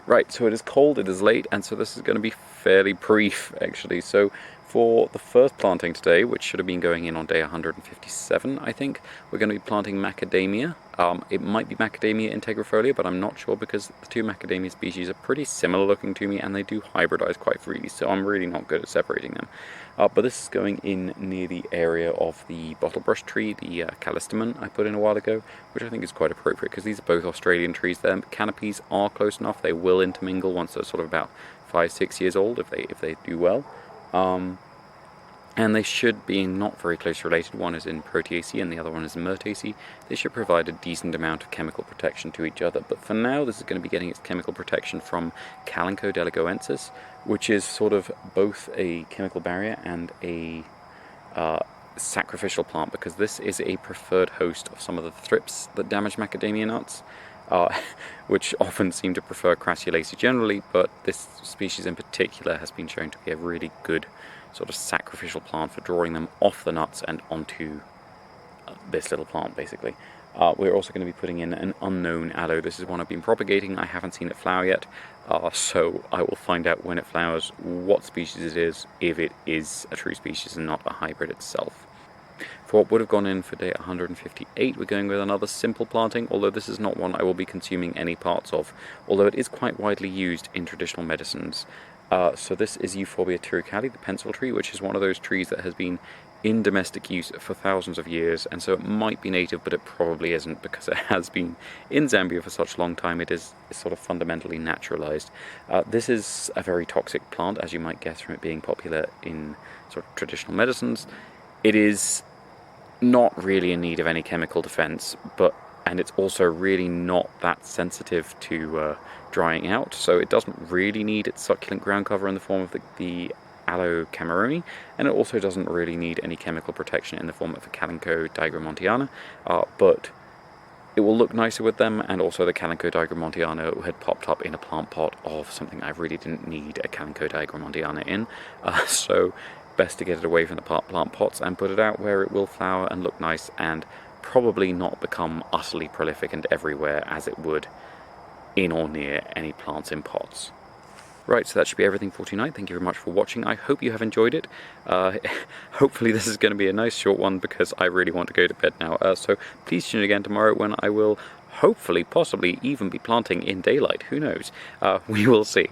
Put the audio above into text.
Right, so it is cold, it is late, and so this is going to be fairly brief, actually. So for the first planting today, which should have been going in on day 157, I think, we're going to be planting macadamia. It might be Macadamia integrifolia, but I'm not sure because the two macadamia species are pretty similar looking to me, and they do hybridize quite freely, so I'm really not good at separating them. But this is going in near the area of the bottlebrush tree, the Callistemon I put in a while ago, which I think is quite appropriate because these are both Australian trees. Their canopies are close enough; they will intermingle once they're sort of about 5-6 years old if they do well. And they should be not very close related. One is in Proteaceae and the other one is in Myrtaceae. They should provide a decent amount of chemical protection to each other. But for now, this is going to be getting its chemical protection from Kalanchoe delegoensis, which is sort of both a chemical barrier and a sacrificial plant, because this is a preferred host of some of the thrips that damage macadamia nuts, which often seem to prefer Crassulaceae generally, but this species in particular has been shown to be a really good sort of sacrificial plant for drawing them off the nuts and onto this little plant, basically. We're also going to be putting in an unknown aloe. This is one I've been propagating. I haven't seen it flower yet, so I will find out when it flowers what species it is, if it is a true species and not a hybrid itself. For what would have gone in for day 158, we're going with another simple planting, although this is not one I will be consuming any parts of, although it is quite widely used in traditional medicines. So this is Euphorbia tyricale, the pencil tree, which is one of those trees that has been in domestic use for thousands of years, and so it might be native, but it probably isn't, because it has been in Zambia for such a long time. It is sort of fundamentally naturalized. This is a very toxic plant, as you might guess from it being popular in sort of traditional medicines. It is not really in need of any chemical defense, and it's also really not that sensitive to drying out, so it doesn't really need its succulent ground cover in the form of the Aloe cameroni, and it also doesn't really need any chemical protection in the form of the Kalanchoe digramontiana, but it will look nicer with them. And also the Kalanchoe digramontiana had popped up in a plant pot of something I really didn't need a Kalanchoe digramontiana in, so best to get it away from the plant pots and put it out where it will flower and look nice, and probably not become utterly prolific and everywhere as it would in or near any plants in pots. Right, so that should be everything for tonight. Thank you very much for watching. I hope you have enjoyed it. Hopefully this is going to be a nice short one, because I really want to go to bed now. So please tune in again tomorrow when I will hopefully, possibly even be planting in daylight. Who knows? We will see.